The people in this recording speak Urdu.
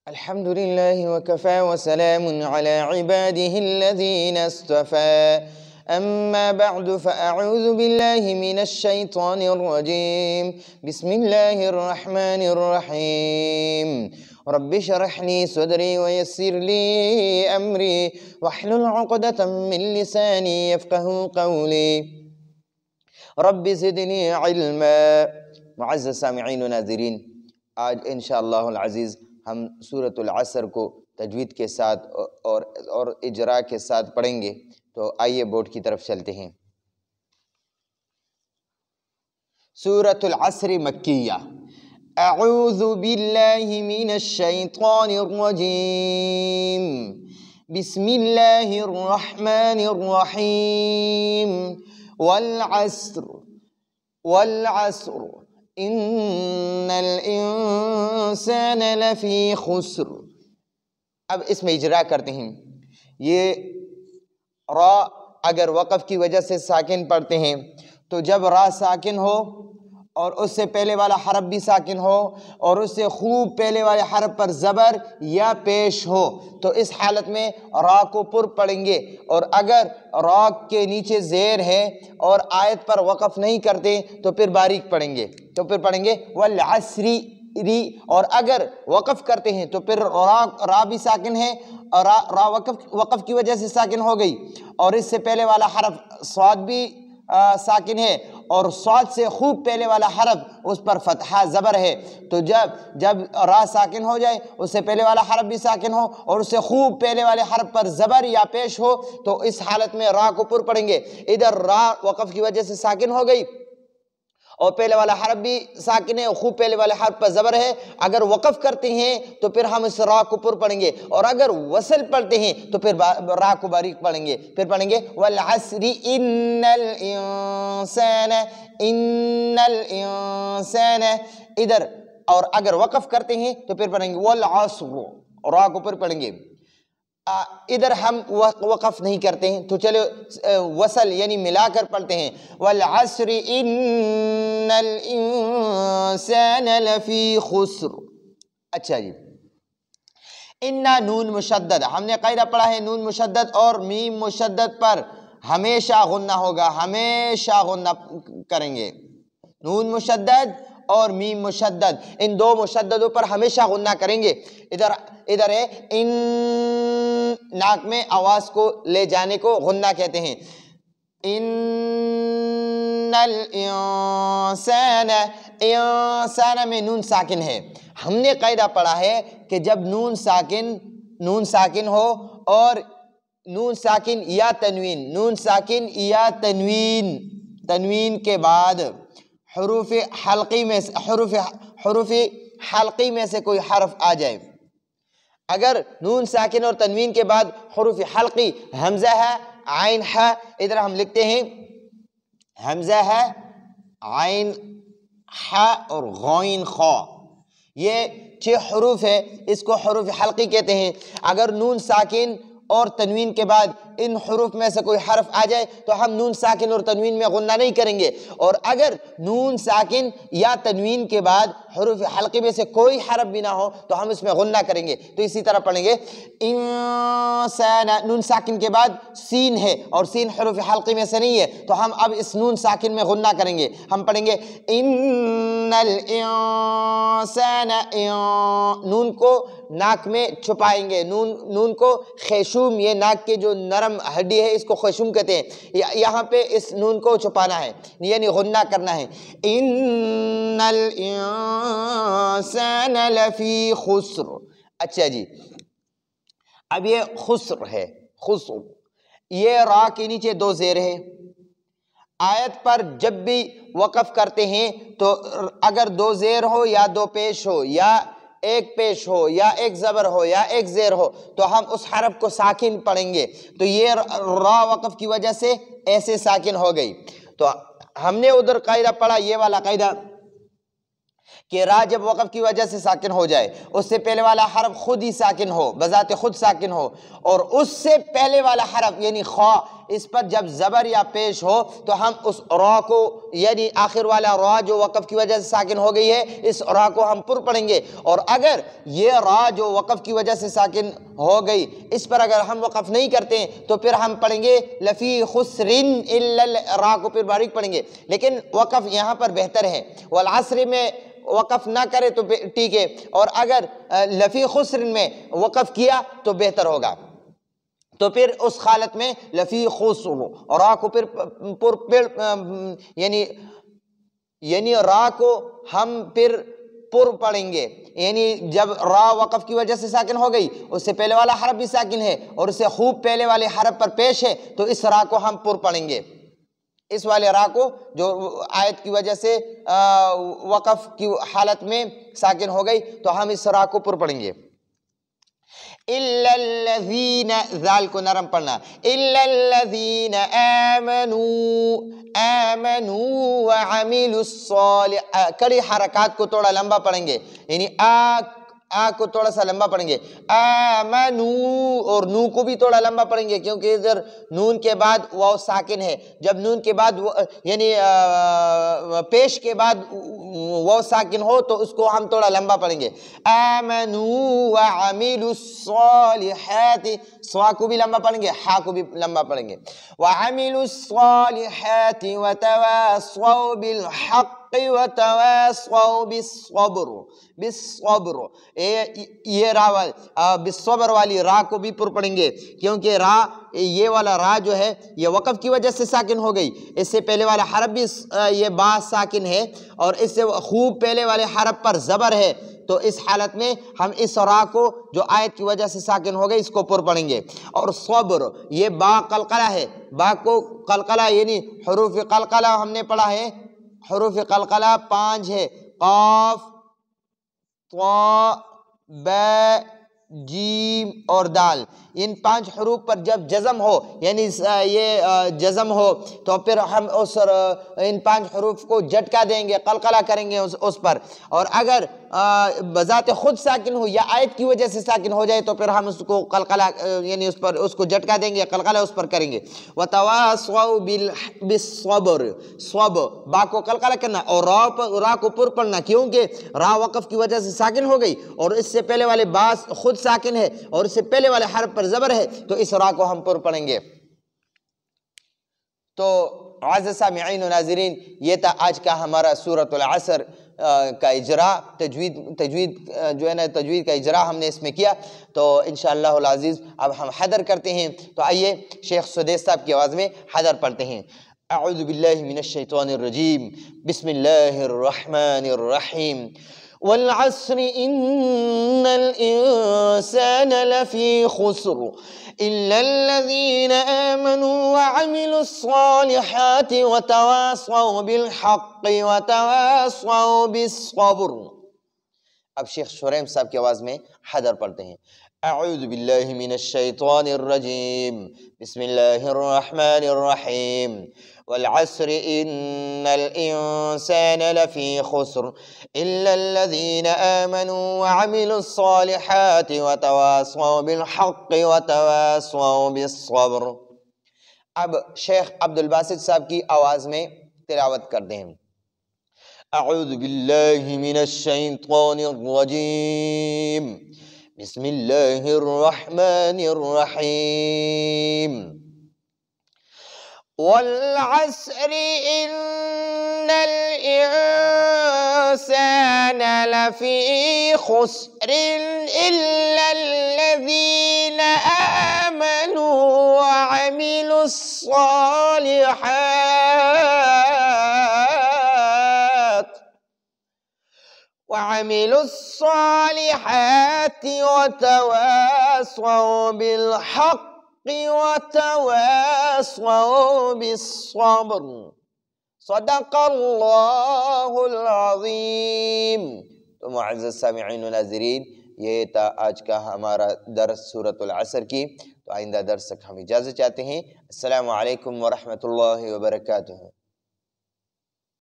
الحمد لله وكفى وسلام على عباده الذين اصطفى أما بعد فأعوذ بالله من الشيطان الرجيم بسم الله الرحمن الرحيم رب اشرح لي صدري ويسر لي أمري واحلل عقدة من لساني يفقه قولي رب زدني علما. معزز سامعین و ناظرین، آج انشاءاللہ العزیز ہم سورۃ العصر کو تجوید کے ساتھ اور اجرا کے ساتھ پڑھیں گے، تو آئیے بورڈ کی طرف چلتے ہیں۔ سورۃ العصر مکیہ۔ اعوذ باللہ من الشیطان الرجیم بسم اللہ الرحمن الرحیم والعصر ان الانسان لفی خسر۔ اب اس میں اجرا کرتے ہیں۔ یہ را اگر وقف کی وجہ سے ساکن پڑھتے ہیں تو جب را ساکن ہو اور اس سے پہلے والا حرف بھی ساکن ہو اور اس سے خوب پہلے والے حرف پر زبر یا پیش ہو تو اس حالت میں را کو پر پڑھیں گے، اور اگر را کے نیچے زیر ہے اور آیت پر وقف نہیں کرتے تو پھر باریک پڑھیں گے، والعصری ری، اور اگر وقف کرتے ہیں تو پھر را بھی ساکن ہے اور را وقف کی وجہ سے ساکن ہو گئی، اور اس سے پہلے والا حرف صاد بھی ساکن ہے اور صاد سے خوب پہلے والا حرف اس پر فتحہ زبر ہے، تو جب را ساکن ہو جائے، اس سے پہلے والا حرف بھی ساکن ہو اور اس سے خوب پہلے والے حرف پر زبر یا پیش ہو تو اس حالت میں را کو پر پڑھیں گے۔ ادھر را وقف کی وجہ سے ساکن ہو گئی اور پہلے والا حرف بھی ساکن ہے اور خوب پہلے والے حرف پر زبر ہے، اگر وقف کرتے ہیں تو پھر ہم اس را کو پر پڑھیں گے، اور اگر وصل پڑھتے ہیں تو پھر را کو باریک پڑھیں گے، پھر پڑھیں گے والعصر ان الانسان ادھر، اور اگر وقف کرتے ہیں تو پھر پڑھیں گے والعصر، را کو پر پڑھیں گے۔ ادھر ہم وقف نہیں کرتے ہیں تو چلو وصل یعنی ملا کر پڑھتے ہیں والعصر ان الانسان لفی خسر۔ اچھا جی، انا نون مشدد، ہم نے قاعدہ پڑھا ہے نون مشدد اور میم مشدد پر ہمیشہ غنہ ہوگا، ہمیشہ غنہ کریں گے۔ نون مشدد اور میم مشدد، ان دو مشددوں پر ہمیشہ غنہ کریں گے۔ ادھر ہے ان، ناک میں آواز کو لے جانے کو غنہ کہتے ہیں۔ ان الانسان، انسان میں نون ساکن ہے۔ ہم نے قاعدہ پڑھا ہے کہ جب نون ساکن ہو اور نون ساکن یا تنوین کے بعد حروف حلقی میں سے کوئی حرف آ جائے، اگر نون ساکن اور تنوین کے بعد حروف حلقی حمزہ ہے، عین ہے، ادھر ہم لکھتے ہیں حمزہ ہے، عین ہے اور غین خا، یہ 6 حروف ہے، اس کو حروف حلقی کہتے ہیں۔ اگر نون ساکن اور تنوین کے بعد ان حروف میں سے کوئی حرف آ جائے تو ہم نون ساکن اور تنوین میں غنہ نہیں کریں گے، اور اگر نون ساکن یا تنوین کے بعد حروف حلقی میں سے کوئی حرف بھی نہ ہو تو ہم اس میں غنہ کریں گے۔ تو اسی طرح پڑھیں گے انسان، نون ساکن کے بعد سین ہے اور سین حروف حلقی میں سے نہیں ہے تو ہم اب اس نون ساکن میں غنہ کریں گے، ہم پڑھیں گے ان الانسان، نون کو ناک میں چھپائیں گے، نون کو خیشوم، یہ ناک کے جو نرم ہڈی ہے اس کو خیشوم کہتے ہیں، یہاں پہ اس نون کو چھپانا ہے یعنی غنہ کرنا ہے۔ ان الانسان لفی خسر۔ اچھا جی، اب یہ خسر ہے، خسر، یہ را کے نیچے 2 زیر ہے۔ آیت پر جب بھی وقف کرتے ہیں تو اگر 2 زیر ہو یا 2 پیش ہو یا ایک پیش ہو یا ایک زبر ہو یا ایک زیر ہو تو ہم اس حرف کو ساکن پڑھیں گے، تو یہ را وقف کی وجہ سے ایسے ساکن ہو گئی۔ تو ہم نے ادھر قاعدہ پڑھا یہ والا قاعدہ کہ را جب وقف کی وجہ سے ساکن ہو جائے، اس سے پہلے والا حرف خود ہی ساکن ہو، بذات خود ساکن ہو، اور اس سے پہلے والا حرف یعنی خا اس پر جب زبر یا پیش ہو تو ہم اس را کو یعنی آخر والا را جو وقف کی وجہ سے ساکن ہو گئی ہے اس را کو ہم پر پڑھیں گے، اور اگر یہ را جو وقف کی وجہ سے ساکن ہو گئی اس پر اگر ہم وقف نہیں کرتے ہیں تو پھر ہم پڑھیں گے لفی خسرن الا را کو پھر باریک پڑھیں گے، لیکن وقف یہاں پر بہتر ہے، والعصر میں وقف نہ کرے تو ٹھیک ہے، اور اگر لفی خسر میں وقف کیا تو بہتر ہوگا، تو پھر اس حالت میں لفی خسر را کو پھر یعنی را کو ہم پھر پر پڑھیں گے، یعنی جب را وقف کی وجہ سے ساکن ہو گئی اس سے پہلے والا حرف بھی ساکن ہے اور اس سے خوب پہلے والے حرف پر پیش ہے تو اس را کو ہم پر پڑھیں گے، اس والے را کو جو آیت کی وجہ سے وقف کی حالت میں ساکن ہو گئی تو ہم اس را کو پر پڑھیں گے۔ اِلَّا الَّذِينَ ذال کو نرم پڑھنا، اِلَّا الَّذِينَ آمَنُوا وَعَمِلُوا الصَّالِحَاتِ، کڑی حرکات کو تھوڑا لمبا پڑھیں گے، یعنی آ کو تھوڑا سا لمبا پڑھیں گے، آمنو، اور نو کو بھی تھوڑا لمبا پڑھیں گے کیونکہ ادھر نون کے بعد واو ساکن ہے، جب نون کے بعد یعنی پیش کے بعد واو ساکن ہو تو اس کو ہم تھوڑا لمبا پڑھیں گے، آمنو وعملوا الصالحات، صا کو بھی لمبا پڑھیں گے، ہا کو بھی لمبا پڑھیں گے، وعملوا الصالحات وتواصوا بالحق وتواصوا بالصبر، یہ را بالصبر والی را کو بھی پر پڑھیں گے کیونکہ یہ والا را جو ہے یہ وقف کی وجہ سے ساکن ہو گئی، اس سے پہلے والا حرف بھی یہ با ساکن ہے اور اس سے خوب پہلے والے حرف پر زبر ہے، تو اس حالت میں ہم اس را کو جو آیت کی وجہ سے ساکن ہو گئی اس کو پر پڑھیں گے، اور صبر یہ با قلقلہ ہے، با کو قلقلہ یعنی حروف قلقلہ ہم نے پڑھا ہے، حروف قلقلہ 5 ہے، قاف، طا، با، جیم اور دال، ان 5 حروف پر جب جزم ہو یعنی یہ جزم ہو تو پھر ہم ان 5 حروف کو جھٹکا دیں گے، قلقلہ کریں گے اس پر، اور اگر بذات خود ساکن ہو یا آیت کی وجہ سے ساکن ہو جائے تو پھر ہم اس کو قلقلہ یعنی اس کو جھٹکا دیں گے، قلقلہ اس پر کریں گے، وتواصوا بالصبر، صب با کو قلقلہ کرنا اور را کو پر پڑھنا کیونکہ را وقف کی وجہ سے ساکن ہو گئی اور اس سے پہلے والے با خود ساکن ہے اور اس سے پہلے والے حرف پر زبر ہے تو اس را کو ہم پر پڑھیں گے۔ تو عزیز سامعین و ناظرین یہ تھا آج کا ہمارا سورۃ العصر کا اجرا، تجوید جو ہے نا تجوید کا اجرا ہم نے اس میں کیا، تو انشاءاللہ العزیز اب ہم حدر کرتے ہیں، تو آئیے شیخ سدیس صاحب کی آواز میں حدر پڑھتے ہیں۔ اعوذ باللہ من الشیطان الرجیم، بسم اللہ الرحمن الرحیم، والعصر ان الانسان لفی خسر الا الذین آمنوا وعملوا الصالحات وتواصوا بالحق وتواصوا بالصبر۔ اب شیخ شریم صاحب کی آواز میں حدر پڑھتے ہیں۔ اعوذ باللہ من الشیطان الرجیم، بسم اللہ الرحمن الرحیم، والعصر ان الانسان لفی خسر الا الذین آمنوا وعملوا الصالحات وتواصوا بالحق وتواصوا بالصبر۔ اب شیخ عبد الباسط صاحب کی آواز میں تلاوت کرتے ہیں۔ اعوذ باللہ من الشیطان الرجیم، بسم اللہ الرحمن الرحیم، والعصر ان الانسان لفی خسر الا الذین آمنوا وعملوا الصالحات وتواصوا بالحق وتواصوا بالصبر، صدق اللہ العظیم۔ تو معزز سامعین و ناظرین یہ تھا آج کا ہمارا درس سورۃ العصر کی، تو آئندہ درس تک ہم اجازت چاہتے ہیں۔ السلام علیکم ورحمۃ اللہ وبرکاتہ۔